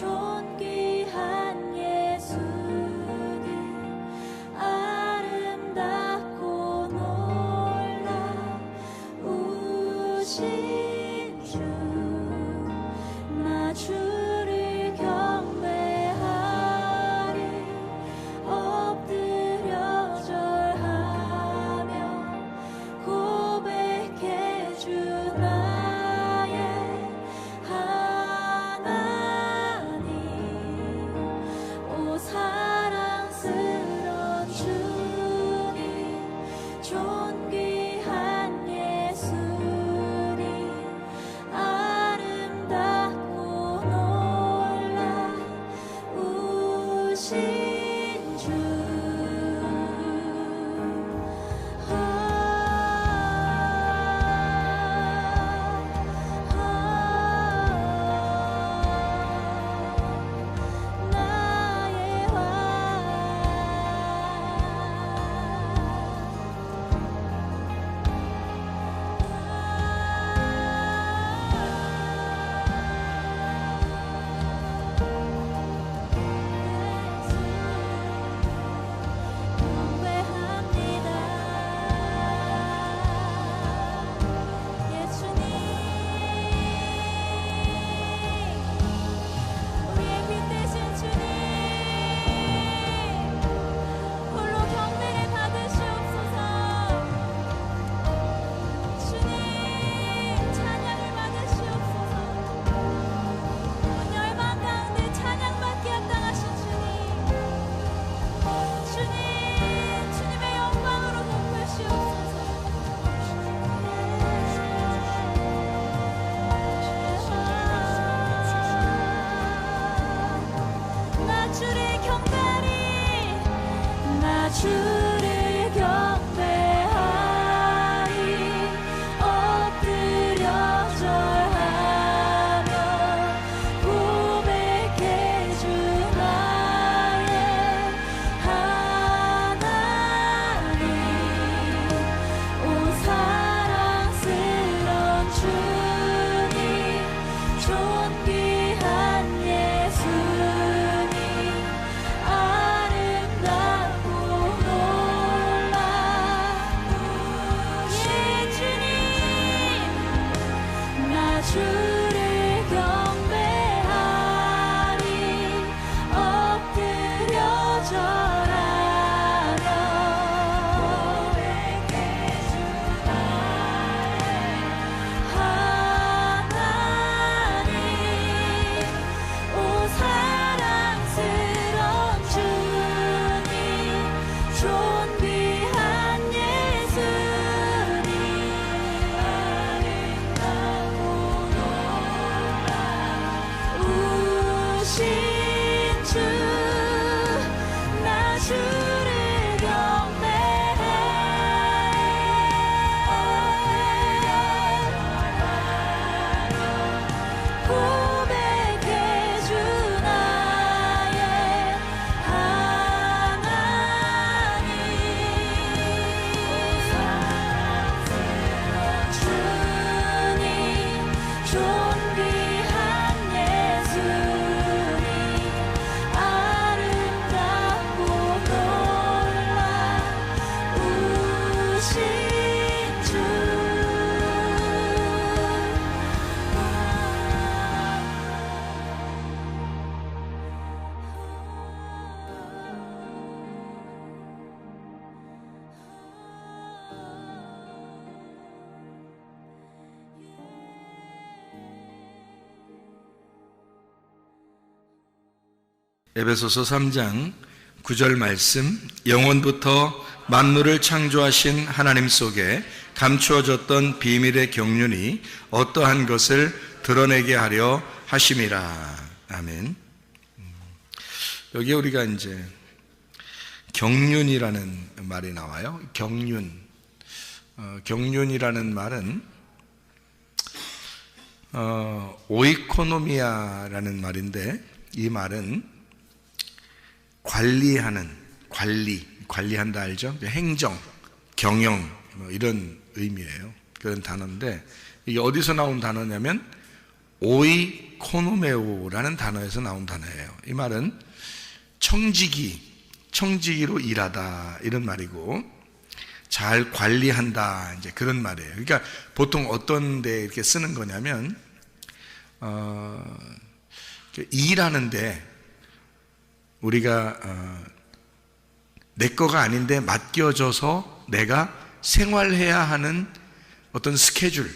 존귀한 예수님 아름답고 놀라우신 주 나 주를 경배하리 엎드려 절하며 고백해 주 나의 하나님 오 사랑스런 주님 존귀한 예수님 아름답고 놀라우신 주 나의 주를 경배하리 엎드려 절하며 고백해 주 나의 하나님 오 사랑스런 주님 존귀한 예수님 아름답고 주를 경배하리 엎드려 절하며 고백해 주 나의 하나님 오 사랑스런 주님 존귀한 예수님 우신 주 나 주를 경배해 고백해 주 나의 하나님 주님 존귀한 예수님 아름답고 놀라우신 주 에베소서 3장 9절 말씀, 영원부터 만물을 창조하신 하나님 속에 감추어졌던 비밀의 경륜이 어떠한 것을 드러내게 하려 하심이라. 아멘. 여기 우리가 이제 경륜이라는 말이 나와요. 경륜. 경륜이라는 말은 오이코노미아라는 말인데, 이 말은 관리한다 알죠? 행정, 경영 이런 의미예요. 그런 단어인데 이게 어디서 나온 단어냐면 오이코노메오라는 단어에서 나온 단어예요. 이 말은 청지기로 일하다 이런 말이고, 잘 관리한다 이제 그런 말이에요. 그러니까 보통 어떤 데 이렇게 쓰는 거냐면 일하는데 우리가 내 거가 아닌데 맡겨져서 내가 생활해야 하는 어떤 스케줄,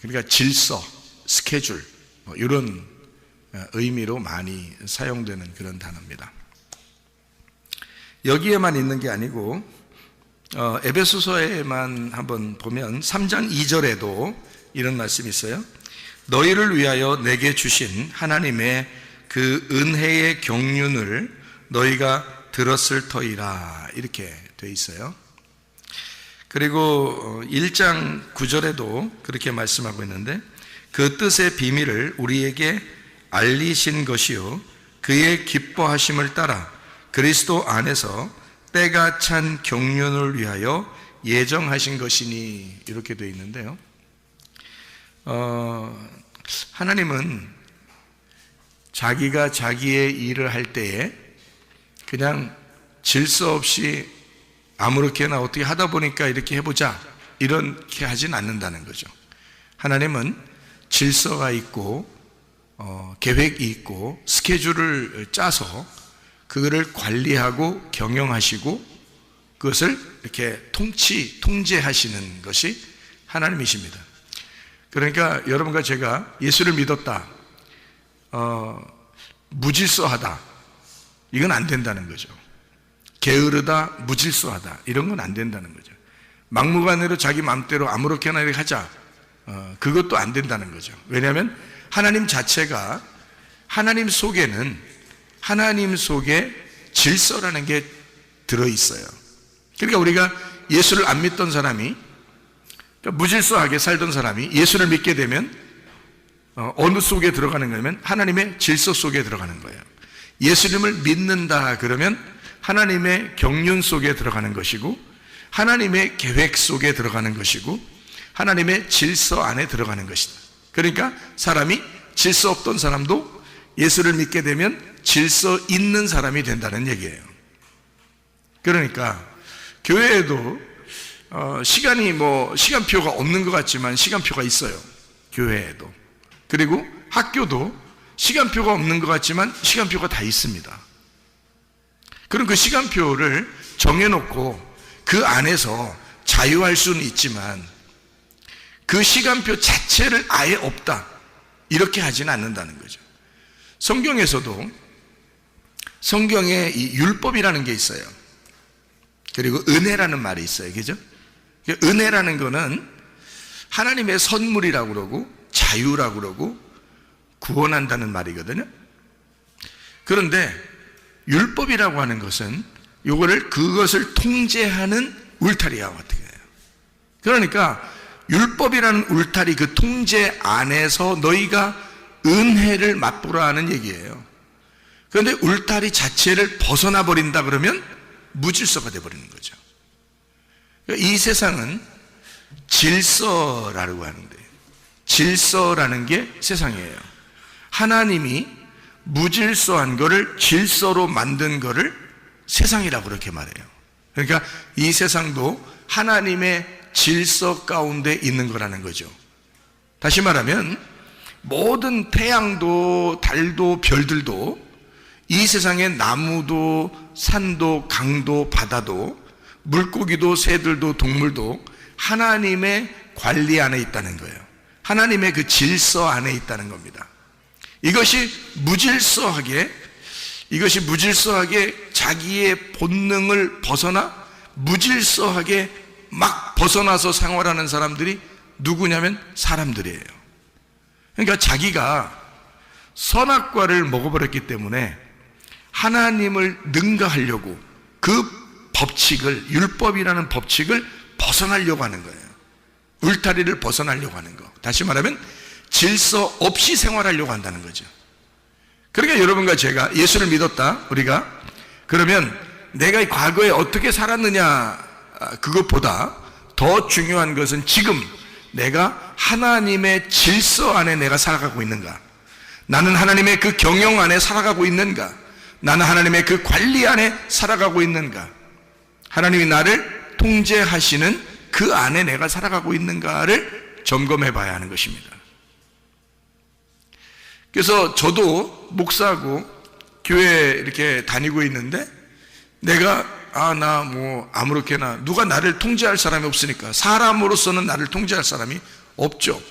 그러니까 질서, 스케줄 이런 의미로 많이 사용되는 그런 단어입니다. 여기에만 있는 게 아니고 에베소서에만 한번 보면 3장 2절에도 이런 말씀이 있어요. 너희를 위하여 내게 주신 하나님의 그 은혜의 경륜을 너희가 들었을 터이라 이렇게 돼 있어요. 그리고 1장 9절에도 그렇게 말씀하고 있는데, 그 뜻의 비밀을 우리에게 알리신 것이요 그의 기뻐하심을 따라 그리스도 안에서 때가 찬 경륜을 위하여 예정하신 것이니 이렇게 되어 있는데요. 하나님은 자기가 자기의 일을 할 때에 그냥 질서 없이 아무렇게나 어떻게 하다 보니까 이렇게 해보자 이렇게 하진 않는다는 거죠. 하나님은 질서가 있고 계획이 있고 스케줄을 짜서 그거를 관리하고 경영하시고 그것을 이렇게 통제하시는 것이 하나님이십니다. 그러니까 여러분과 제가 예수를 믿었다, 무질서하다, 이건 안 된다는 거죠. 게으르다, 무질서하다, 이런 건 안 된다는 거죠. 막무가내로 자기 마음대로 아무렇게나 이렇게 하자, 그것도 안 된다는 거죠. 왜냐하면 하나님 자체가, 하나님 속에는 하나님 속에 질서라는 게 들어있어요. 그러니까 우리가 예수를 안 믿던 사람이, 무질서하게 살던 사람이 예수를 믿게 되면 어느 속에 들어가는 거냐면 하나님의 질서 속에 들어가는 거예요. 예수님을 믿는다 그러면 하나님의 경륜 속에 들어가는 것이고, 하나님의 계획 속에 들어가는 것이고, 하나님의 질서 안에 들어가는 것이다. 그러니까 사람이 질서 없던 사람도 예수를 믿게 되면 질서 있는 사람이 된다는 얘기예요. 그러니까 교회에도 시간표가 없는 것 같지만 시간표가 있어요. 교회에도. 그리고 학교도 시간표가 없는 것 같지만 시간표가 다 있습니다. 그럼 그 시간표를 정해놓고 그 안에서 자유할 수는 있지만 그 시간표 자체를 아예 없다, 이렇게 하지는 않는다는 거죠. 성경에서도 성경에 이 율법이라는 게 있어요. 그리고 은혜라는 말이 있어요. 그죠? 은혜라는 거는 하나님의 선물이라고 그러고 자유라고 그러고 구원한다는 말이거든요. 그런데 율법이라고 하는 것은 그것을 통제하는 울타리와 같은 거예요. 그러니까 율법이라는 울타리, 그 통제 안에서 너희가 은혜를 맛보라 하는 얘기예요. 그런데 울타리 자체를 벗어나 버린다 그러면 무질서가 되어버리는 거죠. 이 세상은 질서라고 하는데, 질서라는 게 세상이에요. 하나님이 무질서한 거를 질서로 만든 거를 세상이라고 그렇게 말해요. 그러니까 이 세상도 하나님의 질서 가운데 있는 거라는 거죠. 다시 말하면 모든 태양도 달도 별들도, 이 세상의 나무도 산도 강도 바다도 물고기도 새들도 동물도 하나님의 관리 안에 있다는 거예요. 하나님의 그 질서 안에 있다는 겁니다. 이것이 무질서하게 자기의 본능을 벗어나 무질서하게 막 벗어나서 생활하는 사람들이 누구냐면 사람들이에요. 그러니까 자기가 선악과를 먹어버렸기 때문에 하나님을 능가하려고 그 법칙을, 율법이라는 법칙을 벗어나려고 하는 거예요. 울타리를 벗어나려고 하는 거. 다시 말하면 질서 없이 생활하려고 한다는 거죠. 그러니까 여러분과 제가 예수를 믿었다, 우리가. 그러면 내가 과거에 어떻게 살았느냐, 그것보다 더 중요한 것은 지금 내가 하나님의 질서 안에 내가 살아가고 있는가? 나는 하나님의 그 경영 안에 살아가고 있는가? 나는 하나님의 그 관리 안에 살아가고 있는가? 하나님이 나를 통제하시는 그 안에 내가 살아가고 있는가를 점검해 봐야 하는 것입니다. 그래서 저도 목사하고 교회 이렇게 다니고 있는데 내가 나 뭐 아무렇게나 누가 나를 통제할 사람이 없으니까 사람으로서는 나를 통제할 사람이 없죠.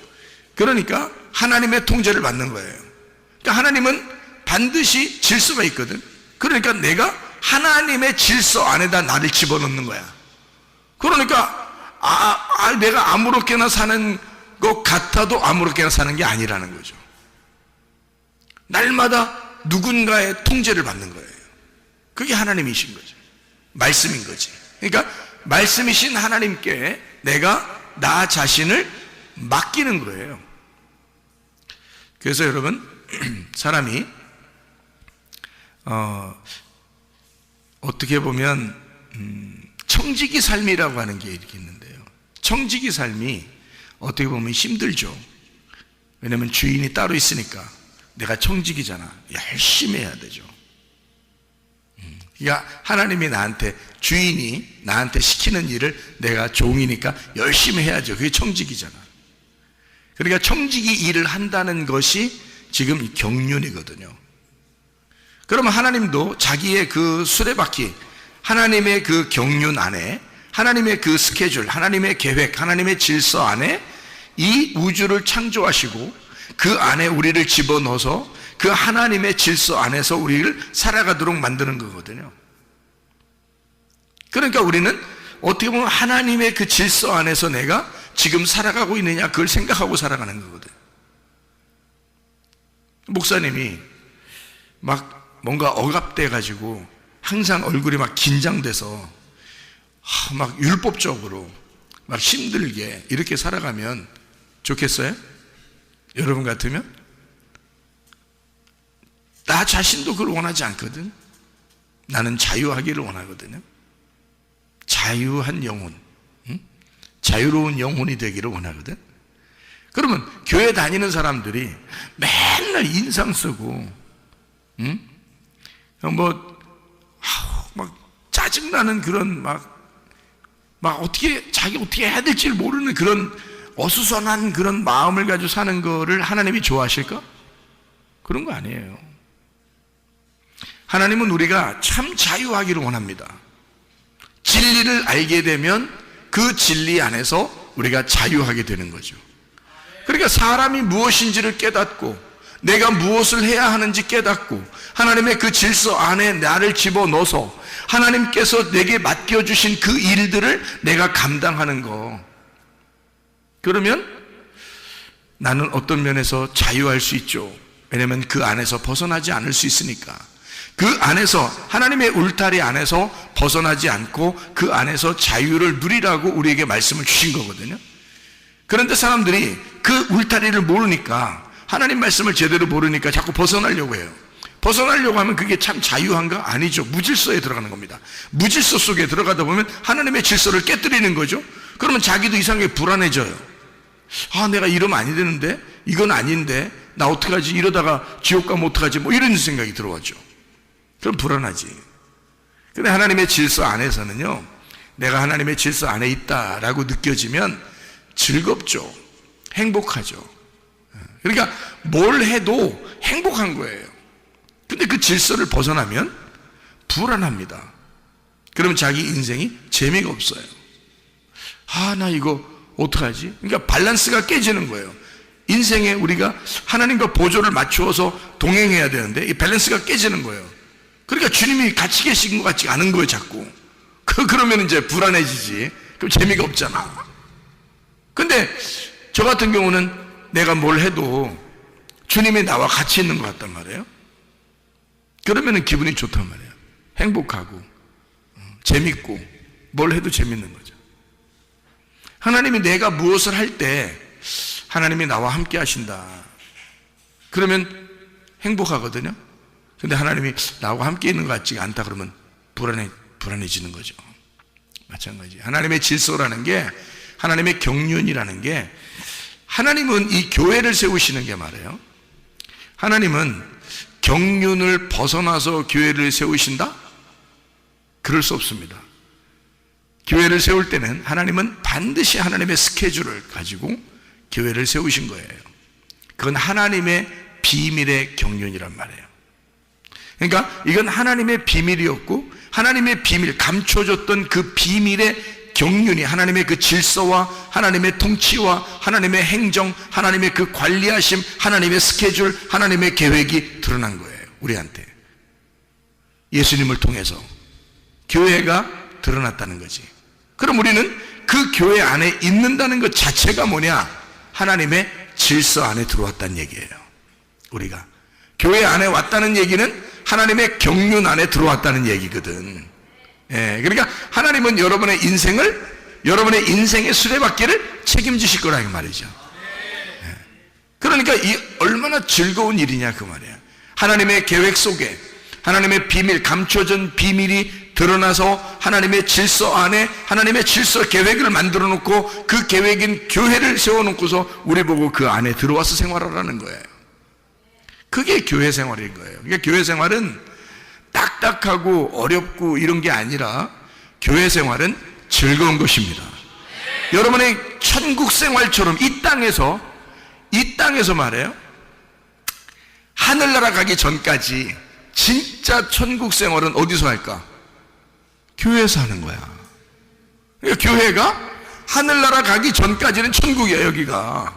그러니까 하나님의 통제를 받는 거예요. 그러니까 하나님은 반드시 질서가 있거든. 그러니까 내가 하나님의 질서 안에다 나를 집어넣는 거야. 그러니까 내가 아무렇게나 사는 것 같아도 아무렇게나 사는 게 아니라는 거죠. 날마다 누군가의 통제를 받는 거예요. 그게 하나님이신 거죠. 말씀인 거지. 그러니까 말씀이신 하나님께 내가 나 자신을 맡기는 거예요. 그래서 여러분, 사람이 어떻게 보면 청지기 삶이라고 하는 게 이렇게 있는데요. 청지기 삶이 어떻게 보면 힘들죠. 왜냐하면 주인이 따로 있으니까 내가 청지기잖아. 열심히 해야 되죠. 그러니까 하나님이 나한테, 주인이 나한테 시키는 일을 내가 종이니까 열심히 해야죠. 그게 청지기잖아. 그러니까 청지기 일을 한다는 것이 지금 경륜이거든요. 그러면 하나님도 자기의 그 수레바퀴, 하나님의 그 경륜 안에, 하나님의 그 스케줄, 하나님의 계획, 하나님의 질서 안에 이 우주를 창조하시고 그 안에 우리를 집어넣어서 그 하나님의 질서 안에서 우리를 살아가도록 만드는 거거든요. 그러니까 우리는 어떻게 보면 하나님의 그 질서 안에서 내가 지금 살아가고 있느냐, 그걸 생각하고 살아가는 거거든요. 목사님이 막 뭔가 억압돼 가지고 항상 얼굴이 막 긴장돼서 막 율법적으로 막 힘들게 이렇게 살아가면 좋겠어요? 여러분 같으면? 나 자신도 그걸 원하지 않거든. 나는 자유하기를 원하거든요. 자유한 영혼, 자유로운 영혼이 되기를 원하거든. 그러면 교회 다니는 사람들이 맨날 인상 쓰고 막 짜증나는 그런 막 자기 어떻게 해야 될지 모르는 그런 어수선한 그런 마음을 가지고 사는 거를 하나님이 좋아하실까? 그런 거 아니에요. 하나님은 우리가 참 자유하기를 원합니다. 진리를 알게 되면 그 진리 안에서 우리가 자유하게 되는 거죠. 그러니까 사람이 무엇인지를 깨닫고 내가 무엇을 해야 하는지 깨닫고 하나님의 그 질서 안에 나를 집어넣어서 하나님께서 내게 맡겨주신 그 일들을 내가 감당하는 거. 그러면 나는 어떤 면에서 자유할 수 있죠. 왜냐하면 그 안에서 벗어나지 않을 수 있으니까. 그 안에서 하나님의 울타리 안에서 벗어나지 않고 그 안에서 자유를 누리라고 우리에게 말씀을 주신 거거든요. 그런데 사람들이 그 울타리를 모르니까, 하나님 말씀을 제대로 모르니까 자꾸 벗어나려고 해요. 벗어나려고 하면 그게 참 자유한가? 아니죠. 무질서에 들어가는 겁니다. 무질서 속에 들어가다 보면 하나님의 질서를 깨뜨리는 거죠. 그러면 자기도 이상하게 불안해져요. 내가 이러면 아니 되는데, 이건 아닌데, 나 어떡하지? 이러다가 지옥 가면 어떡하지? 뭐 이런 생각이 들어왔죠. 그럼 불안하지. 근데 하나님의 질서 안에서는요, 내가 하나님의 질서 안에 있다라고 느껴지면 즐겁죠. 행복하죠. 그러니까 뭘 해도 행복한 거예요. 근데 그 질서를 벗어나면 불안합니다. 그러면 자기 인생이 재미가 없어요. 나 이거 어떡하지? 그러니까 밸런스가 깨지는 거예요. 인생에 우리가 하나님과 보조를 맞추어서 동행해야 되는데 이 밸런스가 깨지는 거예요. 그러니까 주님이 같이 계신 것 같지 않은 거예요, 자꾸. 그러면 이제 불안해지지. 그럼 재미가 없잖아. 근데 저 같은 경우는 내가 뭘 해도 주님이 나와 같이 있는 것 같단 말이에요. 그러면 기분이 좋단 말이에요. 행복하고 재밌고 뭘 해도 재밌는 거죠. 하나님이 내가 무엇을 할 때 하나님이 나와 함께 하신다. 그러면 행복하거든요. 근데 하나님이 나와 함께 있는 것 같지가 않다 그러면 불안해지는 거죠. 마찬가지. 하나님의 질서라는 게 하나님의 경륜이라는 게, 하나님은 이 교회를 세우시는 게 말이에요. 하나님은 경륜을 벗어나서 교회를 세우신다? 그럴 수 없습니다. 교회를 세울 때는 하나님은 반드시 하나님의 스케줄을 가지고 교회를 세우신 거예요. 그건 하나님의 비밀의 경륜이란 말이에요. 그러니까 이건 하나님의 비밀이었고, 하나님의 비밀, 감춰졌던 그 비밀의 경륜이 하나님의 그 질서와 하나님의 통치와 하나님의 행정, 하나님의 그 관리하심, 하나님의 스케줄, 하나님의 계획이 드러난 거예요. 우리한테 예수님을 통해서 교회가 드러났다는 거지. 그럼 우리는 그 교회 안에 있는다는 것 자체가 뭐냐? 하나님의 질서 안에 들어왔다는 얘기예요. 우리가 교회 안에 왔다는 얘기는 하나님의 경륜 안에 들어왔다는 얘기거든. 예, 그러니까 하나님은 여러분의 인생의 수레바퀴를 책임지실 거라 이 말이죠. 예. 그러니까 이 얼마나 즐거운 일이냐 그 말이야. 하나님의 계획 속에 하나님의 비밀, 감춰진 비밀이 드러나서 하나님의 질서 안에 하나님의 질서 계획을 만들어 놓고, 그 계획인 교회를 세워 놓고서 우리 보고 그 안에 들어와서 생활하라는 거예요. 그게 교회 생활인 거예요. 그러니까 교회 생활은 딱딱하고 어렵고 이런 게 아니라 교회 생활은 즐거운 것입니다. 여러분의 천국 생활처럼 이 땅에서 말해요. 하늘나라 가기 전까지 진짜 천국 생활은 어디서 할까? 교회에서 하는 거야. 그러니까 교회가 하늘나라 가기 전까지는 천국이야. 여기가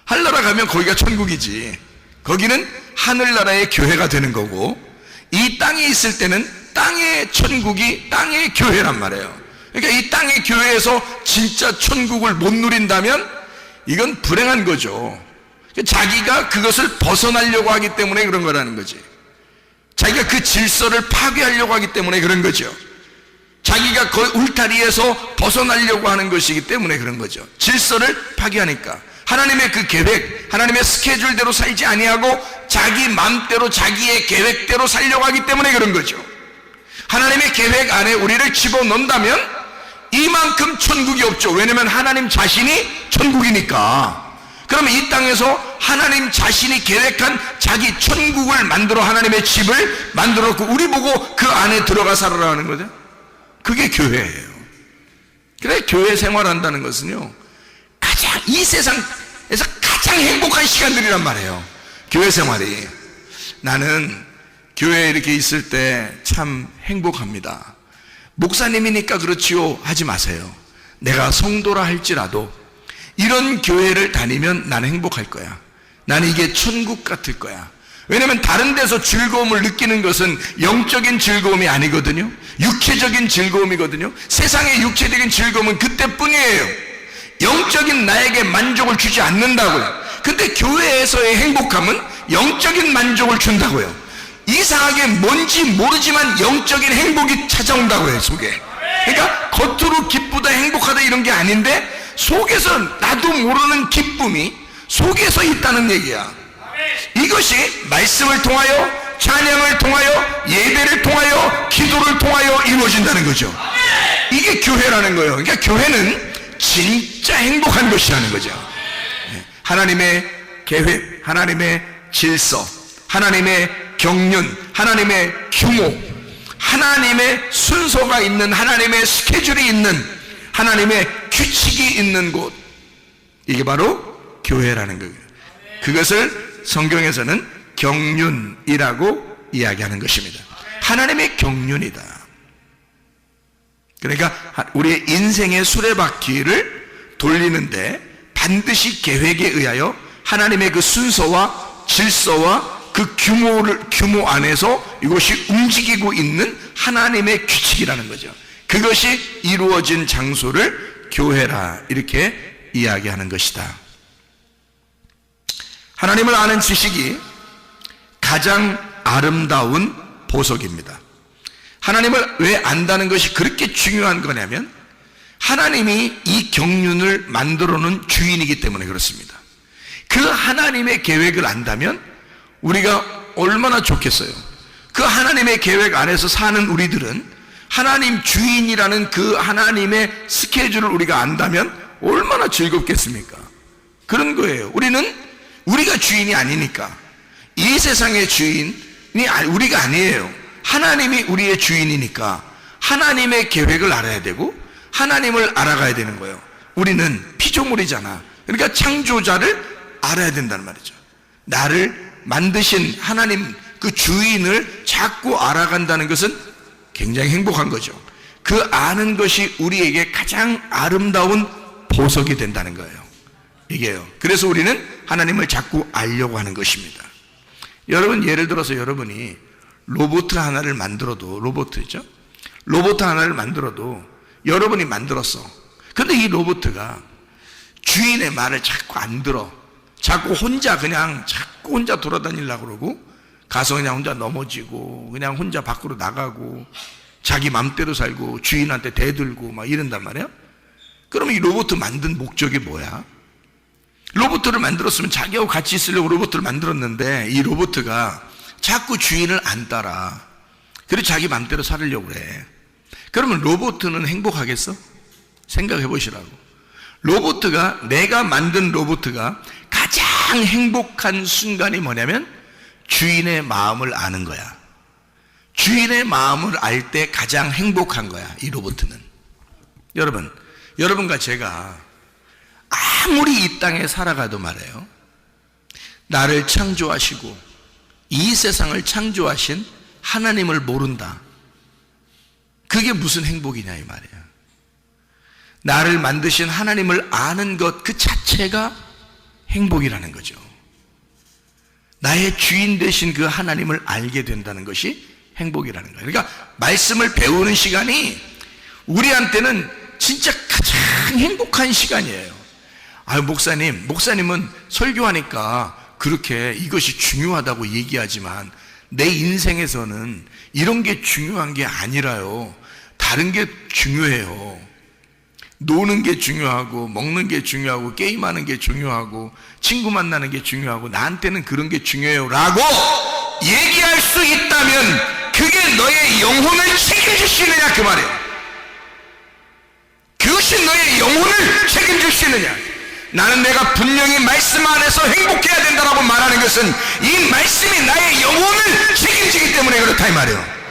하늘나라 가면 거기가 천국이지. 거기는 하늘나라의 교회가 되는 거고, 이 땅에 있을 때는 땅의 천국이 땅의 교회란 말이에요. 그러니까 이 땅의 교회에서 진짜 천국을 못 누린다면 이건 불행한 거죠. 자기가 그것을 벗어나려고 하기 때문에 그런 거라는 거지. 자기가 그 질서를 파괴하려고 하기 때문에 그런 거죠. 자기가 그 울타리에서 벗어나려고 하는 것이기 때문에 그런 거죠. 질서를 파괴하니까. 하나님의 그 계획, 하나님의 스케줄대로 살지 아니하고 자기 마음대로 자기의 계획대로 살려고 하기 때문에 그런 거죠. 하나님의 계획 안에 우리를 집어넣는다면 이만큼 천국이 없죠. 왜냐하면 하나님 자신이 천국이니까. 그러면 이 땅에서 하나님 자신이 계획한 자기 천국을 만들어 하나님의 집을 만들었고, 우리 보고 그 안에 들어가 살아라는 거죠. 그게 교회예요. 그래, 교회 생활한다는 것은요, 가장 이 세상에서 가장 행복한 시간들이란 말이에요. 교회 생활이. 나는 교회에 이렇게 있을 때 참 행복합니다. 목사님이니까 그렇지요 하지 마세요. 내가 성도라 할지라도 이런 교회를 다니면 나는 행복할 거야. 나는 이게 천국 같을 거야. 왜냐하면 다른 데서 즐거움을 느끼는 것은 영적인 즐거움이 아니거든요. 육체적인 즐거움이거든요. 세상의 육체적인 즐거움은 그때뿐이에요. 영적인 나에게 만족을 주지 않는다고요. 근데 교회에서의 행복함은 영적인 만족을 준다고요. 이상하게 뭔지 모르지만 영적인 행복이 찾아온다고요, 속에. 그러니까 겉으로 기쁘다 행복하다 이런 게 아닌데 속에서 나도 모르는 기쁨이 속에서 있다는 얘기야. 이것이 말씀을 통하여, 찬양을 통하여, 예배를 통하여, 기도를 통하여 이루어진다는 거죠. 이게 교회라는 거예요. 그러니까 교회는 진짜 행복한 것이라는 거죠. 하나님의 계획, 하나님의 질서, 하나님의 경륜, 하나님의 규모, 하나님의 순서가 있는, 하나님의 스케줄이 있는, 하나님의 규칙이 있는 곳, 이게 바로 교회라는 거예요. 그것을 성경에서는 경륜이라고 이야기하는 것입니다. 하나님의 경륜이다. 그러니까 우리의 인생의 수레바퀴를 돌리는데 반드시 계획에 의하여 하나님의 그 순서와 질서와 그 규모 안에서 이것이 움직이고 있는 하나님의 규칙이라는 거죠. 그것이 이루어진 장소를 교회라 이렇게 이야기하는 것이다. 하나님을 아는 지식이 가장 아름다운 보석입니다. 하나님을 왜 안다는 것이 그렇게 중요한 거냐면 하나님이 이 경륜을 만들어 놓은 주인이기 때문에 그렇습니다. 그 하나님의 계획을 안다면 우리가 얼마나 좋겠어요. 그 하나님의 계획 안에서 사는 우리들은 하나님 주인이라는 그 하나님의 스케줄을 우리가 안다면 얼마나 즐겁겠습니까? 그런 거예요. 우리가 주인이 아니니까. 이 세상의 주인이 우리가 아니에요. 하나님이 우리의 주인이니까 하나님의 계획을 알아야 되고 하나님을 알아가야 되는 거예요. 우리는 피조물이잖아. 그러니까 창조자를 알아야 된다는 말이죠. 나를 만드신 하나님 그 주인을 자꾸 알아간다는 것은 굉장히 행복한 거죠. 그 아는 것이 우리에게 가장 아름다운 보석이 된다는 거예요. 이게요. 그래서 우리는 하나님을 자꾸 알려고 하는 것입니다. 여러분, 예를 들어서 여러분이 로봇 하나를 만들어도, 로봇 하나를 만들어도 여러분이 만들었어. 근데 이 로봇가 주인의 말을 자꾸 안 들어. 자꾸 혼자 돌아다니려고 그러고 가서 그냥 혼자 넘어지고 그냥 혼자 밖으로 나가고 자기 맘대로 살고 주인한테 대들고 막 이런단 말이야. 그러면 이 로봇 만든 목적이 뭐야? 로봇을 만들었으면 자기하고 같이 있으려고 로봇을 만들었는데 이 로봇가 자꾸 주인을 안 따라. 그래서 자기 맘대로 살으려고 그래. 그러면 로봇은 행복하겠어? 생각해 보시라고. 내가 만든 로봇가 가장 행복한 순간이 뭐냐면 주인의 마음을 아는 거야. 주인의 마음을 알 때 가장 행복한 거야, 이 로봇은. 여러분과 제가 아무리 이 땅에 살아가도 말이에요, 나를 창조하시고 이 세상을 창조하신 하나님을 모른다. 그게 무슨 행복이냐 이 말이에요. 나를 만드신 하나님을 아는 것 그 자체가 행복이라는 거죠. 나의 주인 되신 그 하나님을 알게 된다는 것이 행복이라는 거예요. 그러니까 말씀을 배우는 시간이 우리한테는 진짜 가장 행복한 시간이에요. 목사님은 설교하니까 그렇게 이것이 중요하다고 얘기하지만 내 인생에서는 이런 게 중요한 게 아니라요. 다른 게 중요해요. 노는 게 중요하고 먹는 게 중요하고 게임하는 게 중요하고 친구 만나는 게 중요하고 나한테는 그런 게 중요해요 라고 얘기할 수 있다면 그게 너의 영혼을 책임질 수 있느냐 그 말이에요. 그것이 너의 영혼을 책임질 수 있느냐. 나는 내가 분명히 말씀 안에서 행복해야 된다라고 말하는 것은 이 말씀이 나의 영혼을 책임지기 때문에 그렇다 이 말이에요.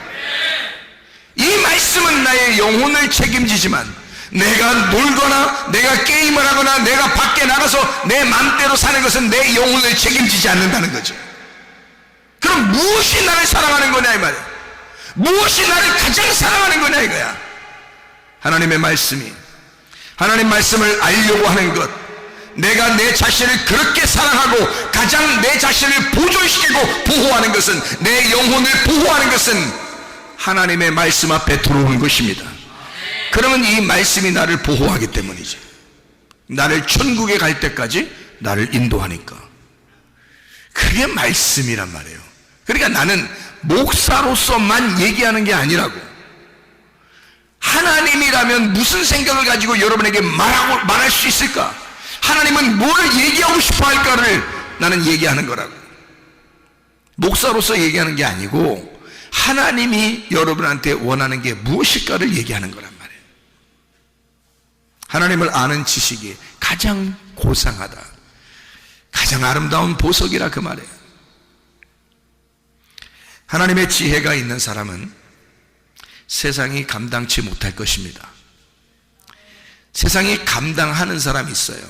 이 말씀은 나의 영혼을 책임지지만 내가 놀거나 내가 게임을 하거나 내가 밖에 나가서 내 맘대로 사는 것은 내 영혼을 책임지지 않는다는 거죠. 그럼 무엇이 나를 사랑하는 거냐 이 말이에요. 무엇이 나를 가장 사랑하는 거냐 이거야. 하나님의 말씀이, 하나님 말씀을 알려고 하는 것, 내가 내 자신을 그렇게 사랑하고 가장 내 자신을 보존시키고 보호하는 것은, 내 영혼을 보호하는 것은 하나님의 말씀 앞에 들어오는 것입니다. 그러면 이 말씀이 나를 보호하기 때문이지. 나를 천국에 갈 때까지 나를 인도하니까. 그게 말씀이란 말이에요. 그러니까 나는 목사로서만 얘기하는 게 아니라고. 하나님이라면 무슨 생각을 가지고 여러분에게 말할 수 있을까? 하나님은 뭘 얘기하고 싶어 할까를 나는 얘기하는 거라고. 목사로서 얘기하는 게 아니고 하나님이 여러분한테 원하는 게 무엇일까를 얘기하는 거란 말이에요. 하나님을 아는 지식이 가장 고상하다, 가장 아름다운 보석이라 그 말이에요. 하나님의 지혜가 있는 사람은 세상이 감당치 못할 것입니다. 세상이 감당하는 사람이 있어요.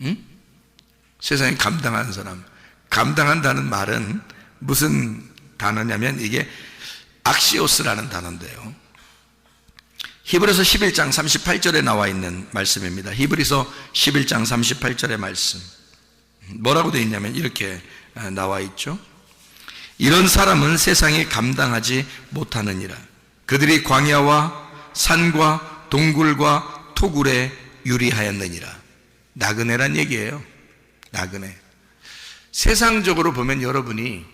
응? 세상이 감당하는 사람. 감당한다는 말은 무슨 단어냐면 이게 악시오스라는 단어인데요. 히브리서 11장 38절에 나와 있는 말씀입니다. 히브리서 11장 38절의 말씀. 뭐라고 되어 있냐면 이렇게 나와 있죠. 이런 사람은 세상이 감당하지 못하느니라. 그들이 광야와 산과 동굴과 토굴에 유리하였느니라. 나그네란 얘기예요. 나그네. 세상적으로 보면 여러분이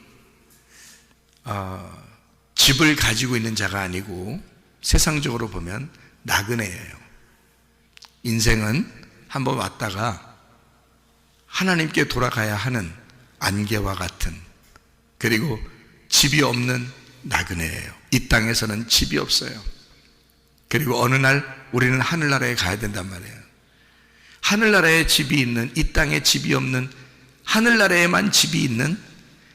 집을 가지고 있는 자가 아니고 세상적으로 보면 나그네예요. 인생은 한번 왔다가 하나님께 돌아가야 하는 안개와 같은, 그리고 집이 없는 나그네예요. 이 땅에서는 집이 없어요. 그리고 어느 날 우리는 하늘나라에 가야 된단 말이에요. 하늘나라에 집이 있는 이 땅에 집이 없는, 하늘나라에만 집이 있는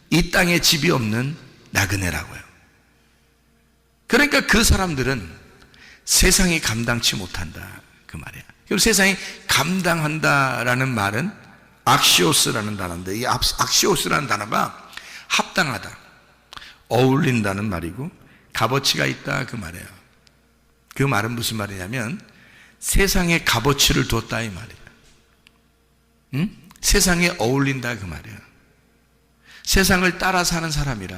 이 땅에 집이 없는 나그네라고요. 그러니까 그 사람들은 세상이 감당치 못한다 그 말이야. 그럼 세상이 감당한다라는 말은 악시오스라는 단어인데, 이 악시오스라는 단어가 합당하다, 어울린다는 말이고 값어치가 있다 그 말이에요. 그 말은 무슨 말이냐면 세상에 값어치를 뒀다 이 말이에요. 응? 세상에 어울린다 그 말이에요. 세상을 따라 사는 사람이라,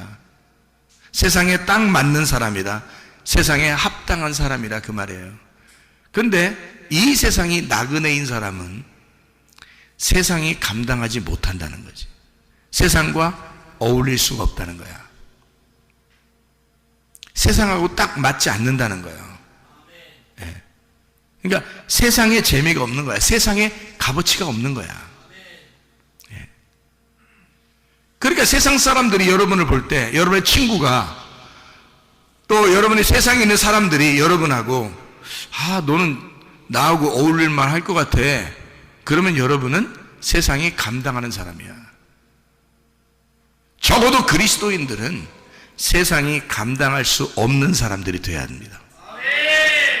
세상에 딱 맞는 사람이다, 세상에 합당한 사람이라 그 말이에요. 그런데 이 세상이 나그네인 사람은 세상이 감당하지 못한다는 거지. 세상과 어울릴 수가 없다는 거야. 세상하고 딱 맞지 않는다는 거예요. 예. 그러니까 세상에 재미가 없는 거야. 세상에 값어치가 없는 거야. 예. 그러니까 세상 사람들이 여러분을 볼 때, 여러분의 친구가, 또 여러분이 세상에 있는 사람들이 여러분하고 너는 나하고 어울릴 만 할 것 같아, 그러면 여러분은 세상이 감당하는 사람이야. 적어도 그리스도인들은 세상이 감당할 수 없는 사람들이 돼야 합니다.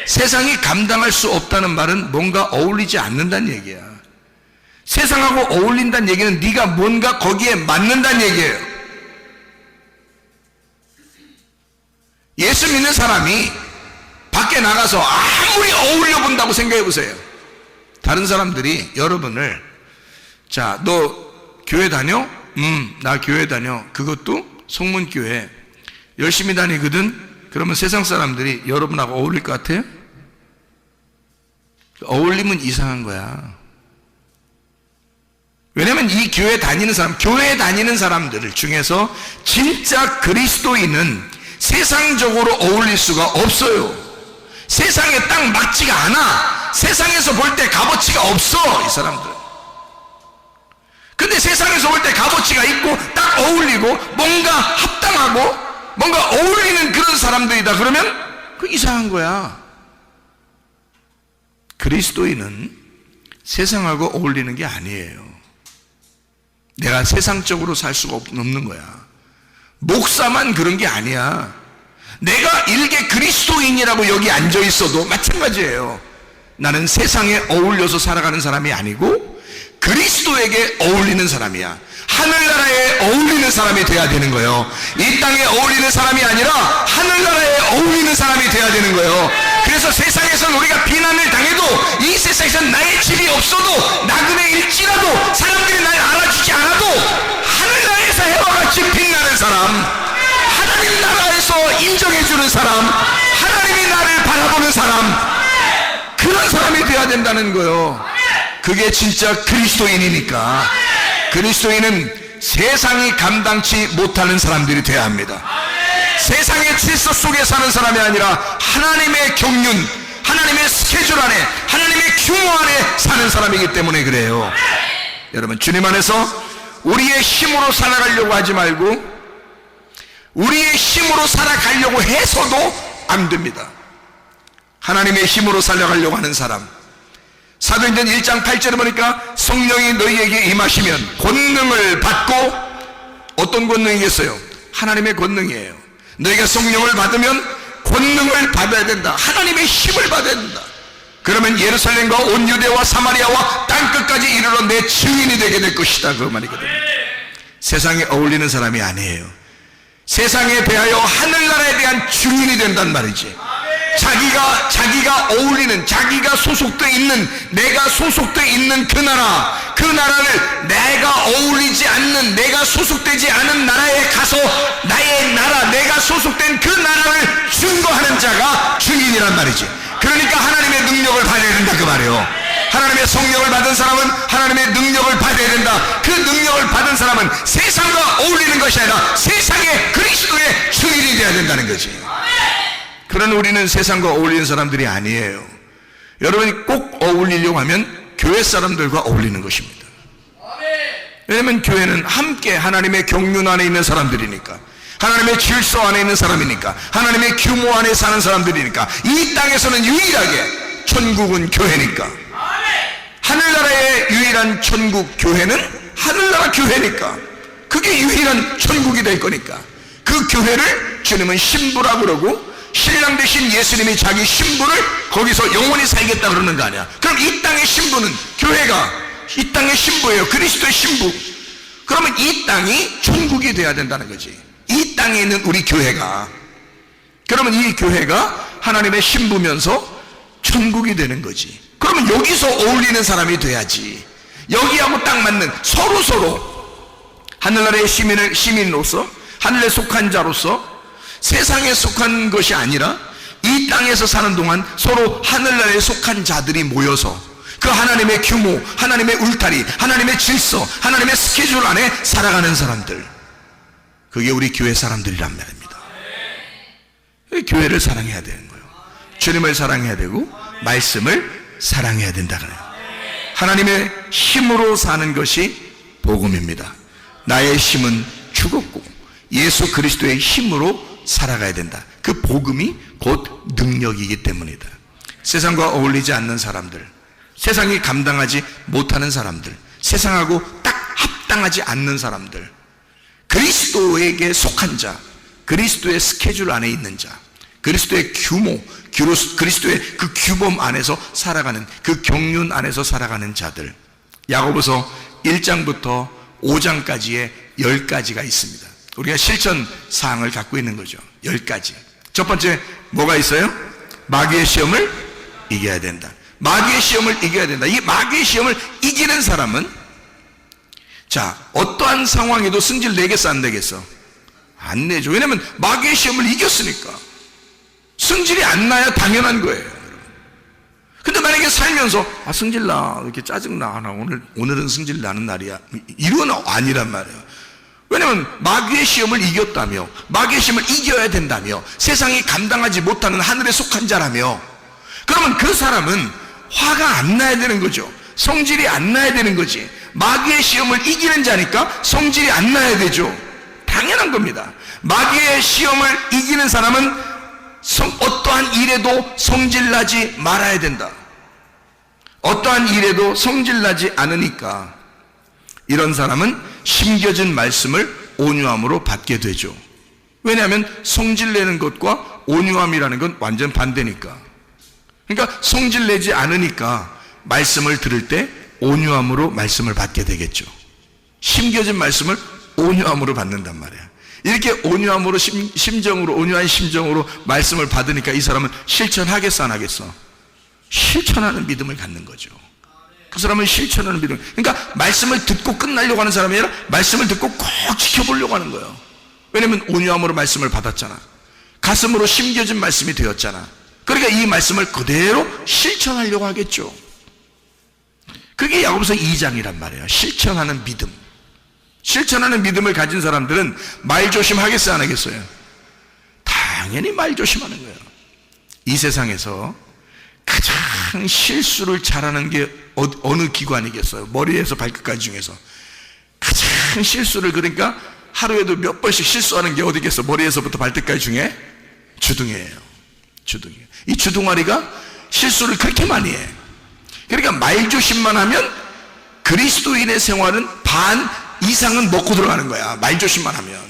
세상이 감당할 수 없다는 말은 뭔가 어울리지 않는다는 얘기야. 세상하고 어울린다는 얘기는 네가 뭔가 거기에 맞는다는 얘기예요. 예수 믿는 사람이 밖에 나가서 아무리 어울려 본다고 생각해 보세요. 다른 사람들이 여러분을, 자, 너 교회 다녀? 나 교회 다녀. 그것도 성문교회 열심히 다니거든. 그러면 세상 사람들이 여러분하고 어울릴 것 같아요? 어울리면 이상한 거야. 왜냐면 이 교회 다니는 사람들 중에서 진짜 그리스도인은 세상적으로 어울릴 수가 없어요. 세상에 딱 맞지가 않아. 세상에서 볼 때 값어치가 없어, 이 사람들. 근데 세상에서 볼 때 값어치가 있고 딱 어울리고 뭔가 합당하고 뭔가 어울리는 그런 사람들이다 그러면 그 이상한 거야. 그리스도인은 세상하고 어울리는 게 아니에요. 내가 세상적으로 살 수가 없는 거야. 목사만 그런 게 아니야. 내가 일개 그리스도인이라고 여기 앉아 있어도 마찬가지예요. 나는 세상에 어울려서 살아가는 사람이 아니고 그리스도에게 어울리는 사람이야. 하늘나라에 어울리는 사람이 돼야 되는 거예요. 이 땅에 어울리는 사람이 아니라 하늘나라에 어울리는 사람이 돼야 되는 거예요. 그래서 세상에서는 우리가 비난을 당해도, 이 세상에서는 나의 집이 없어도, 나그네일지라도, 사람들이 날 알아주지 않아도 하늘나라에서 해와 같이 빛나는 사람, 하나님 나라에서 인정해주는 사람, 하나님이 나를 바라보는 사람, 그런 사람이 돼야 된다는 거예요. 그게 진짜 그리스도인이니까. 그리스도인은 세상이 감당치 못하는 사람들이 돼야 합니다. 세상의 질서 속에 사는 사람이 아니라 하나님의 경륜, 하나님의 스케줄 안에, 하나님의 규모 안에 사는 사람이기 때문에 그래요. 여러분, 주님 안에서 우리의 힘으로 살아가려고 하지 말고 우리의 힘으로 살아가려고 해서도 안 됩니다. 하나님의 힘으로 살아가려고 하는 사람, 사도행전 1장 8절에 보니까 성령이 너희에게 임하시면 권능을 받고, 어떤 권능이겠어요? 하나님의 권능이에요. 너희가 성령을 받으면 권능을 받아야 된다. 하나님의 힘을 받아야 된다. 그러면 예루살렘과 온 유대와 사마리아와 땅끝까지 이르러 내 증인이 되게 될 것이다, 그 말이거든요. 세상에 어울리는 사람이 아니에요. 세상에 대하여 하늘나라에 대한 증인이 된단 말이지. 자기가 어울리는, 자기가 소속되어 있는, 내가 소속되어 있는 그 나라를 내가 어울리지 않는, 내가 소속되지 않은 나라에 가서 나의 나라, 내가 소속된 그 나라를 증거하는 자가 증인이란 말이지. 그러니까 하나님의 능력을 받아야 된다 그 말이에요. 하나님의 성령을 받은 사람은 하나님의 능력을 받아야 된다. 그 능력을 받은 사람은 세상과 어울리는 것이 아니라 세상의 그리스도의 증인이 되어야 된다는 거지. 그러나 우리는 세상과 어울리는 사람들이 아니에요. 여러분이 꼭 어울리려고 하면 교회 사람들과 어울리는 것입니다. 왜냐하면 교회는 함께 하나님의 경륜 안에 있는 사람들이니까, 하나님의 질서 안에 있는 사람이니까, 하나님의 규모 안에 사는 사람들이니까, 이 땅에서는 유일하게 천국은 교회니까, 하늘나라의 유일한 천국 교회는 하늘나라 교회니까 그게 유일한 천국이 될 거니까 그 교회를 주님은 신부라 그러고 신랑 되신 예수님이 자기 신부를 거기서 영원히 살겠다 그러는 거 아니야. 그럼 이 땅의 신부는 교회가 이 땅의 신부예요. 그리스도의 신부. 그러면 이 땅이 천국이 돼야 된다는 거지. 이 땅에 있는 우리 교회가. 그러면 이 교회가 하나님의 신부면서 천국이 되는 거지. 그러면 여기서 어울리는 사람이 돼야지. 여기하고 딱 맞는 서로 하늘나라의 시민으로서 하늘에 속한 자로서 세상에 속한 것이 아니라 이 땅에서 사는 동안 서로 하늘나라에 속한 자들이 모여서 그 하나님의 규모, 하나님의 울타리, 하나님의 질서, 하나님의 스케줄 안에 살아가는 사람들, 그게 우리 교회 사람들이란 말입니다. 교회를 사랑해야 되는 거예요. 주님을 사랑해야 되고 말씀을 사랑해야 된다 그래요. 하나님의 힘으로 사는 것이 복음입니다. 나의 힘은 죽었고 예수 그리스도의 힘으로 살아가야 된다. 그 복음이 곧 능력이기 때문이다. 세상과 어울리지 않는 사람들, 세상이 감당하지 못하는 사람들, 세상하고 딱 합당하지 않는 사람들, 그리스도에게 속한 자, 그리스도의 스케줄 안에 있는 자, 그리스도의 규모, 그리스도의 그 규범 안에서 살아가는, 그 경륜 안에서 살아가는 자들, 야고보서 1장부터 5장까지의 10가지가 있습니다. 우리가 실천 사항을 갖고 있는 거죠. 10가지. 첫 번째 뭐가 있어요? 마귀의 시험을 이겨야 된다. 마귀의 시험을 이겨야 된다. 이 마귀의 시험을 이기는 사람은 자, 어떠한 상황에도 승질 내겠어 안 내겠어? 안 내죠. 왜냐하면 마귀의 시험을 이겼으니까. 승질이 안 나야 당연한 거예요. 근데 만약에 살면서 승질나, 이렇게 짜증나, 오늘은 승질 나는 날이야, 이건 아니란 말이에요. 왜냐하면 마귀의 시험을 이겼다며, 마귀의 시험을 이겨야 된다며, 세상이 감당하지 못하는 하늘에 속한 자라며, 그러면 그 사람은 화가 안 나야 되는 거죠. 성질이 안 나야 되는 거지. 마귀의 시험을 이기는 자니까 성질이 안 나야 되죠. 당연한 겁니다. 마귀의 시험을 이기는 사람은 어떠한 일에도 성질나지 말아야 된다. 어떠한 일에도 성질나지 않으니까 이런 사람은 심겨진 말씀을 온유함으로 받게 되죠. 왜냐하면 성질내는 것과 온유함이라는 건 완전 반대니까. 그러니까 성질내지 않으니까 말씀을 들을 때 온유함으로 말씀을 받게 되겠죠. 심겨진 말씀을 온유함으로 받는단 말이야. 이렇게 온유함으로 심정으로, 온유한 심정으로 말씀을 받으니까 이 사람은 실천하겠어 안 하겠어? 실천하는 믿음을 갖는 거죠. 그 사람은 실천하는 믿음. 그러니까 말씀을 듣고 끝나려고 하는 사람이 아니라 말씀을 듣고 꼭 지켜보려고 하는 거예요. 왜냐하면 온유함으로 말씀을 받았잖아. 가슴으로 심겨진 말씀이 되었잖아. 그러니까 이 말씀을 그대로 실천하려고 하겠죠. 그게 야고보서 2장이란 말이에요. 실천하는 믿음. 실천하는 믿음을 가진 사람들은 말 조심하겠어요 안 하겠어요? 당연히 말 조심하는 거예요. 이 세상에서 가장 실수를 잘하는 게 어느 기관이겠어요? 머리에서 발끝까지 중에서 가장 실수를, 그러니까 하루에도 몇 번씩 실수하는 게 어디겠어? 머리에서부터 발끝까지 중에 주둥이에요. 주둥이. 이 주둥아리가 실수를 그렇게 많이 해. 그러니까 말 조심만 하면 그리스도인의 생활은 반 이상은 먹고 들어가는 거야. 말 조심만 하면.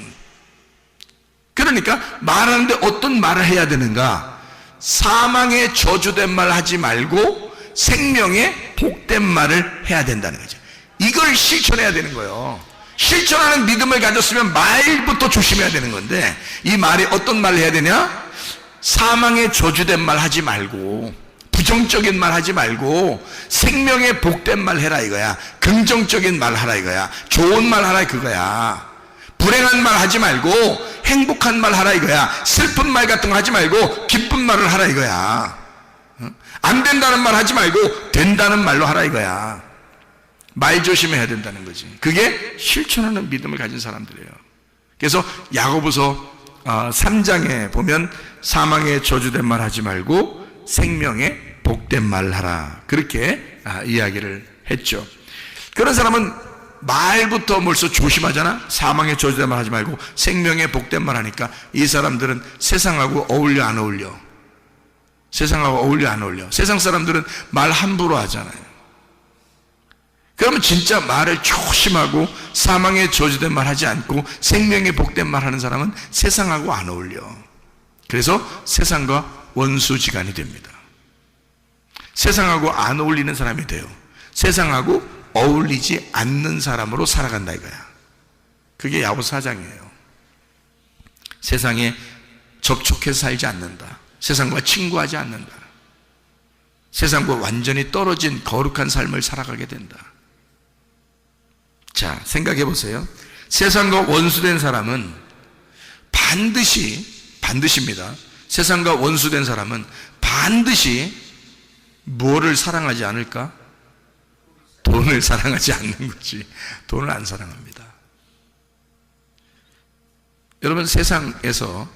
그러니까 말하는데 어떤 말을 해야 되는가? 사망에 저주된 말 하지 말고 생명에 복된 말을 해야 된다는 거죠. 이걸 실천해야 되는 거예요. 실천하는 믿음을 가졌으면 말부터 조심해야 되는 건데, 이 말이 어떤 말을 해야 되냐? 사망에 저주된 말 하지 말고, 부정적인 말 하지 말고 생명에 복된 말 해라 이거야. 긍정적인 말 하라 이거야. 좋은 말 하라 그거야. 불행한 말 하지 말고 행복한 말 하라 이거야. 슬픈 말 같은 거 하지 말고 기쁜 말을 하라 이거야. 안 된다는 말 하지 말고 된다는 말로 하라 이거야. 말 조심해야 된다는 거지. 그게 실천하는 믿음을 가진 사람들이에요. 그래서 야고보서 3장에 보면 사망에 저주된 말 하지 말고 생명에 복된 말을 하라, 그렇게 이야기를 했죠. 그런 사람은 말부터 벌써 조심하잖아. 사망에 저주된 말 하지 말고 생명에 복된 말 하니까 이 사람들은 세상하고 어울려 안 어울려? 세상하고 어울려 안 어울려? 세상 사람들은 말 함부로 하잖아요. 그러면 진짜 말을 조심하고 사망의 저주된 말 하지 않고 생명의 복된 말 하는 사람은 세상하고 안 어울려. 그래서 세상과 원수지간이 됩니다. 세상하고 안 어울리는 사람이 돼요. 세상하고 어울리지 않는 사람으로 살아간다 이거야. 그게 야고보서 4장이에요. 세상에 접촉해서 살지 않는다. 세상과 친구하지 않는다. 세상과 완전히 떨어진 거룩한 삶을 살아가게 된다. 자, 생각해 보세요. 세상과 원수된 사람은 반드시입니다. 세상과 원수된 사람은 반드시 뭐를 사랑하지 않을까? 돈을 사랑하지 않는 거지. 돈을 안 사랑합니다. 여러분, 세상에서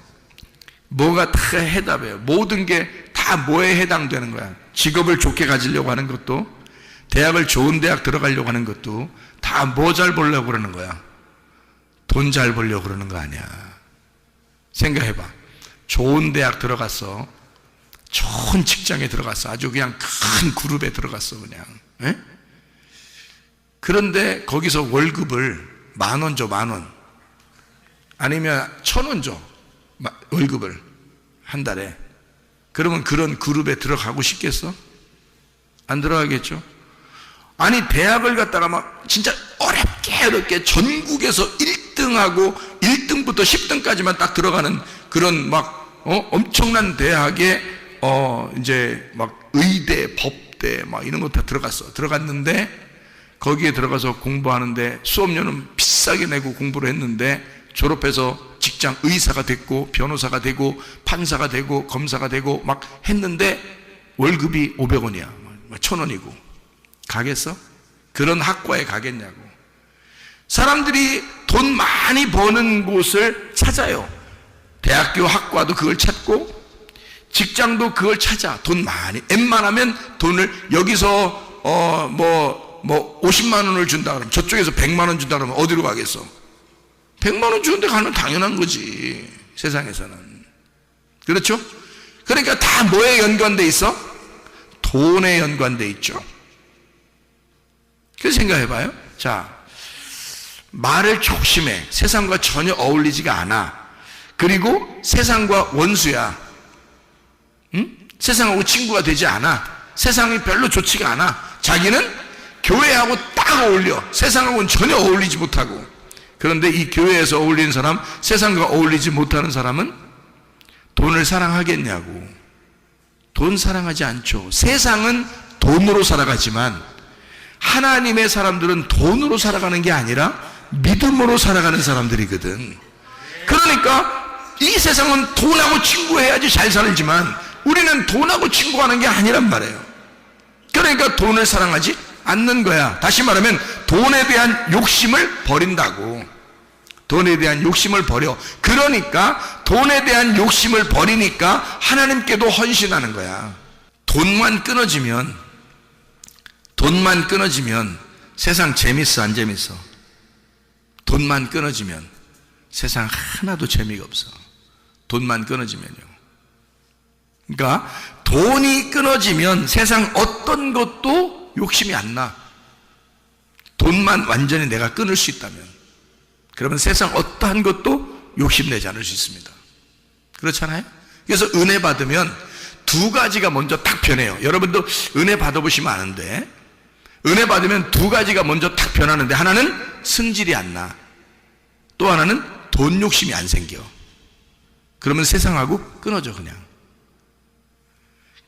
뭐가 다 해답이에요. 모든 게 다 뭐에 해당되는 거야. 직업을 좋게 가지려고 하는 것도, 대학을 좋은 대학 들어가려고 하는 것도 다 뭐 잘 벌려고 그러는 거야? 돈 잘 벌려고 그러는 거 아니야. 생각해봐. 좋은 대학 들어갔어. 좋은 직장에 들어갔어. 아주 그냥 큰 그룹에 들어갔어 그냥. 에? 그런데 거기서 월급을 10,000원 줘. 10,000원. 아니면 1,000원 줘. 월급을 한 달에. 그러면 그런 그룹에 들어가고 싶겠어? 안 들어가겠죠? 아니, 대학을 갔다가 막 진짜 어렵게 전국에서 1등하고 1등부터 10등까지만 딱 들어가는 그런 막 엄청난 대학에 이제 막 의대, 법대 막 이런 거 다 들어갔는데 거기에 들어가서 공부하는데 수업료는 비싸게 내고 공부를 했는데 졸업해서 직장 의사가 됐고 변호사가 되고 판사가 되고 검사가 되고 막 했는데 월급이 500원이야. 1,000원이고. 가겠어? 그런 학과에 가겠냐고. 사람들이 돈 많이 버는 곳을 찾아요. 대학교 학과도 그걸 찾고 직장도 그걸 찾아. 돈 많이 웬만하면 돈을 여기서 50만 원을 준다 그러면 저쪽에서 100만 원 준다 그러면 어디로 가겠어? 100만 원 주는데 가면 당연한 거지. 세상에서는. 그렇죠? 그러니까 다 뭐에 연관돼 있어? 돈에 연관돼 있죠. 그래서 생각해봐요. 자, 말을 조심해. 세상과 전혀 어울리지가 않아. 그리고 세상과 원수야. 응? 세상하고 친구가 되지 않아. 세상이 별로 좋지가 않아. 자기는 교회하고 딱 어울려. 세상하고는 전혀 어울리지 못하고. 그런데 이 교회에서 어울리는 사람, 세상과 어울리지 못하는 사람은 돈을 사랑하겠냐고. 돈 사랑하지 않죠. 세상은 돈으로 살아가지만 하나님의 사람들은 돈으로 살아가는 게 아니라 믿음으로 살아가는 사람들이거든. 그러니까 이 세상은 돈하고 친구해야지 잘 살지만 우리는 돈하고 친구하는 게 아니란 말이에요. 그러니까 돈을 사랑하지 않는 거야. 다시 말하면 돈에 대한 욕심을 버린다고. 돈에 대한 욕심을 버려. 그러니까 돈에 대한 욕심을 버리니까 하나님께도 헌신하는 거야. 돈만 끊어지면 세상 재밌어 안 재밌어? 돈만 끊어지면 세상 하나도 재미가 없어. 돈만 끊어지면요. 그러니까 돈이 끊어지면 세상 어떤 것도 욕심이 안 나. 돈만 완전히 내가 끊을 수 있다면, 그러면 세상 어떠한 것도 욕심내지 않을 수 있습니다. 그렇잖아요? 그래서 은혜 받으면 두 가지가 먼저 딱 변해요. 여러분도 은혜 받아보시면 아는데, 은혜 받으면 두 가지가 먼저 딱 변하는데, 하나는 승질이 안 나. 또 하나는 돈 욕심이 안 생겨. 그러면 세상하고 끊어져 그냥.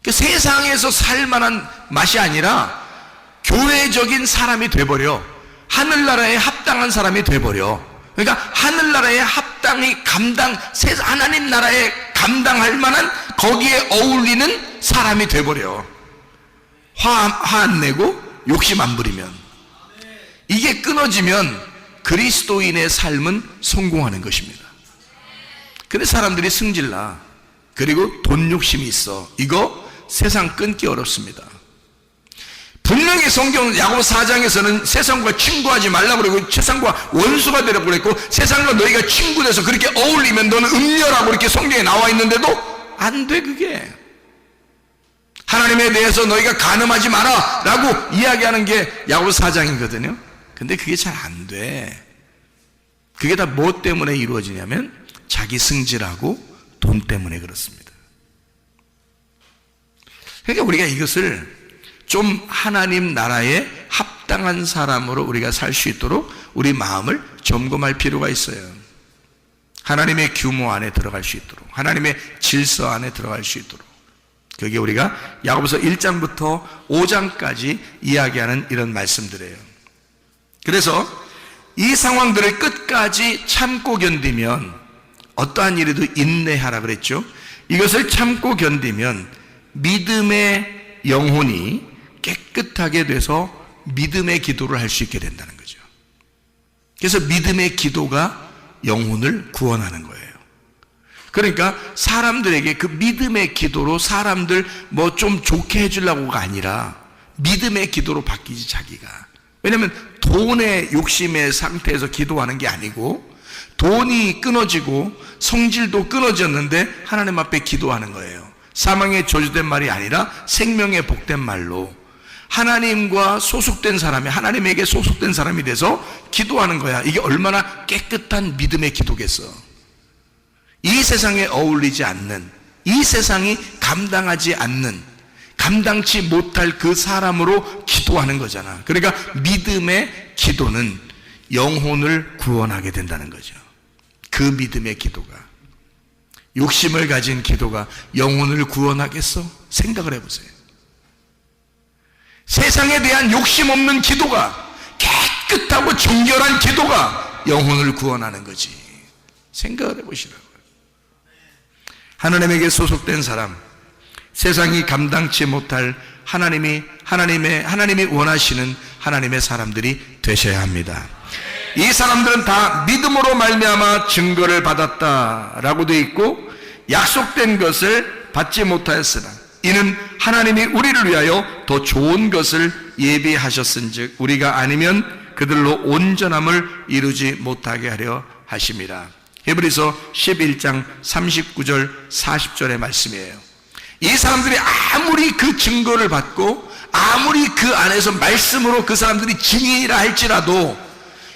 그러니까 세상에서 살만한 맛이 아니라 교회적인 사람이 돼버려. 하늘나라에 합당한 사람이 돼버려. 그러니까 하늘나라에 합당히 하나님 나라에 감당할 만한 거기에 어울리는 사람이 돼버려. 화 안 내고 욕심 안 부리면. 이게 끊어지면 그리스도인의 삶은 성공하는 것입니다. 근데 사람들이 승질나. 그리고 돈 욕심이 있어. 이거 세상 끊기 어렵습니다. 분명히 성경 야고보서 4장에서는 세상과 친구하지 말라고 그러고 세상과 원수가 되라고 그랬고, 세상과 너희가 친구 돼서 그렇게 어울리면 너는 음녀라고 이렇게 성경에 나와 있는데도 안 돼. 그게 하나님에 대해서 너희가 간음하지 마라 라고 이야기하는 게 야고보서 4장이거든요. 근데 그게 잘 안 돼. 그게 다 뭐 때문에 이루어지냐면 자기 승질하고 돈 때문에 그렇습니다. 그러니까 우리가 이것을 좀 하나님 나라에 합당한 사람으로 우리가 살 수 있도록 우리 마음을 점검할 필요가 있어요. 하나님의 규모 안에 들어갈 수 있도록, 하나님의 질서 안에 들어갈 수 있도록. 그게 우리가 야고보서 1장부터 5장까지 이야기하는 이런 말씀들이에요. 그래서 이 상황들을 끝까지 참고 견디면, 어떠한 일에도 인내하라 그랬죠. 이것을 참고 견디면 믿음의 영혼이 깨끗하게 돼서 믿음의 기도를 할 수 있게 된다는 거죠. 그래서 믿음의 기도가 영혼을 구원하는 거예요. 그러니까 사람들에게 그 믿음의 기도로 사람들 뭐 좀 좋게 해주려고가 아니라 믿음의 기도로 바뀌지, 자기가. 왜냐하면 돈의 욕심의 상태에서 기도하는 게 아니고, 돈이 끊어지고 성질도 끊어졌는데 하나님 앞에 기도하는 거예요. 사망의 저주된 말이 아니라 생명의 복된 말로 하나님과 소속된 사람이, 하나님에게 소속된 사람이 돼서 기도하는 거야. 이게 얼마나 깨끗한 믿음의 기도겠어. 이 세상에 어울리지 않는, 이 세상이 감당하지 않는, 감당치 못할 그 사람으로 기도하는 거잖아. 그러니까 믿음의 기도는 영혼을 구원하게 된다는 거죠. 그 믿음의 기도가. 욕심을 가진 기도가 영혼을 구원하겠어? 생각을 해보세요. 세상에 대한 욕심 없는 기도가, 깨끗하고 정결한 기도가 영혼을 구원하는 거지. 생각을 해보시라고요. 하나님에게 소속된 사람, 세상이 감당치 못할 하나님이 원하시는 하나님의 사람들이 되셔야 합니다. 이 사람들은 다 믿음으로 말미암아 증거를 받았다라고 되어 있고, 약속된 것을 받지 못하였으나 이는 하나님이 우리를 위하여 더 좋은 것을 예비하셨은즉 우리가 아니면 그들로 온전함을 이루지 못하게 하려 하심이라. 히브리서 11장 39절 40절의 말씀이에요. 이 사람들이 아무리 그 증거를 받고 아무리 그 안에서 말씀으로 그 사람들이 증인이라 할지라도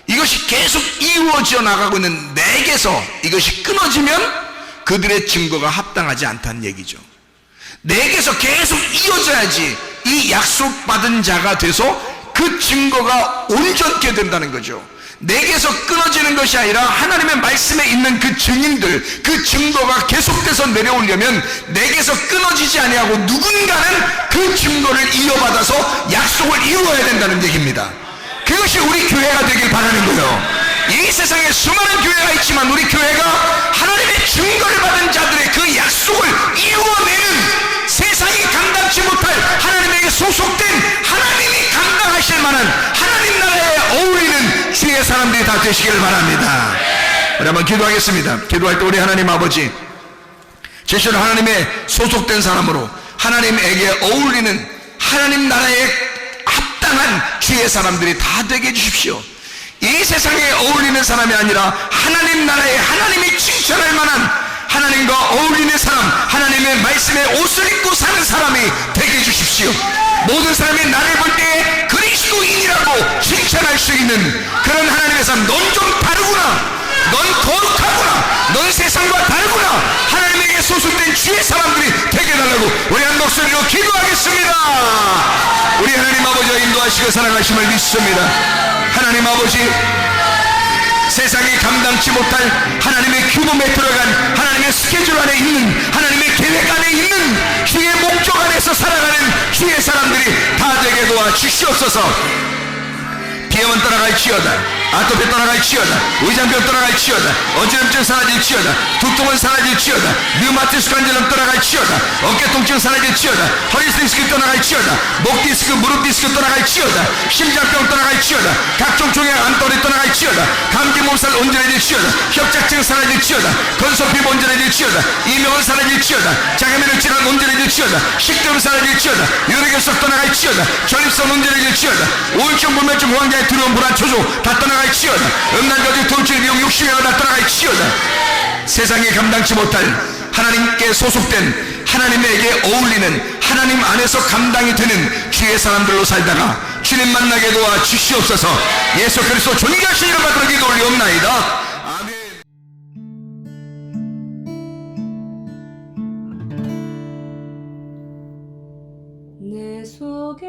이것이 계속 이루어져 나가고 있는 내게서 이것이 끊어지면 그들의 증거가 합당하지 않다는 얘기죠. 내게서 계속 이어져야지 이 약속받은 자가 돼서 그 증거가 온전케 된다는 거죠. 내게서 끊어지는 것이 아니라 하나님의 말씀에 있는 그 증인들, 그 증거가 계속돼서 내려오려면 내게서 끊어지지 아니하고 누군가는 그 증거를 이어받아서 약속을 이루어야 된다는 얘기입니다. 그것이 우리 교회가 되길 바라는 거예요. 이 세상에 수많은 교회가 있지만 우리 교회가 하나님의 증거를 받은 자들의 그 약속을 이루어내는, 세상이 감당치 못할 하나님에게 소속된, 하나님이 감당하실 만한 하나님 나라에 어울리는 주의 사람들이 다 되시기를 바랍니다. 우리 한번 기도하겠습니다. 기도할 때 우리 하나님 아버지, 제시로 하나님의 소속된 사람으로 하나님에게 어울리는 하나님 나라에 합당한 주의 사람들이 다 되게 해주십시오. 이 세상에 어울리는 사람이 아니라 하나님 나라에 하나님이 칭찬할 만한, 하나님과 어울리는 사람, 하나님의 말씀에 옷을 입고 사는 사람이 되게 해주십시오. 모든 사람이 나를 볼 때 그리스도인이라고 칭찬할 수 있는 그런 하나님의 사람. 넌 좀 다르구나, 넌 거룩하구나, 넌 세상과 다르구나, 하나님에게 소속된 주의 사람들이 되게 해달라고 우리 한 목소리로 기도하겠습니다. 우리 하나님 아버지가 인도하시고 사랑하심을 믿습니다. 하나님 아버지, 세상이 감당치 못할 하나님의 규범에 들어간, 하나님의 스케줄 안에 있는, 하나님의 계획 안에 있는, 주의 목적 안에서 살아가는 주의 사람들이 다 되게 도와주시옵소서. 비염은 떠나갈지어다, 아토피 떠나갈지어다, 의장병 떠나갈지어다, 어지럼증 사라질지어다, 두통은 사라질지어다, 류마티스 관절염 떠나갈지어다, 어깨 통증 사라질지어다, 허리 디스크 떠나갈지어다, 목 디스크, 무릎 디스크 떠나갈지어다, 심장병 떠나갈지어다, 각종 종양 암떠리 떠나갈지어다, 감기 몸살 온전해질지어다, 협착증 사라질지어다, 건소피 온전해질지어다, 이명은 사라질지어다, 장애면역 질환 온전해질지어다, 식도염 사라질지어다, 유력결석 떠나갈지어다, 전립선 온전해질지어다, 우울증, 불면증, 호황장애, 두려움, 불안, 초조 다 떠나갈지어다, 음란거짓, 돌출, 미용, 욕심이 다 떠나갈지어다. 세상에 감당치 못할 하나님께 소속된, 하나님에게 어울리는 하나님 안에서 감당이 되는 주의 사람들로 살다가 주님 만나게 도와 주시옵소서. 예수 그리스도 존귀하신 이름 받들어 기도 올리옵나이다. 아멘. 내 속에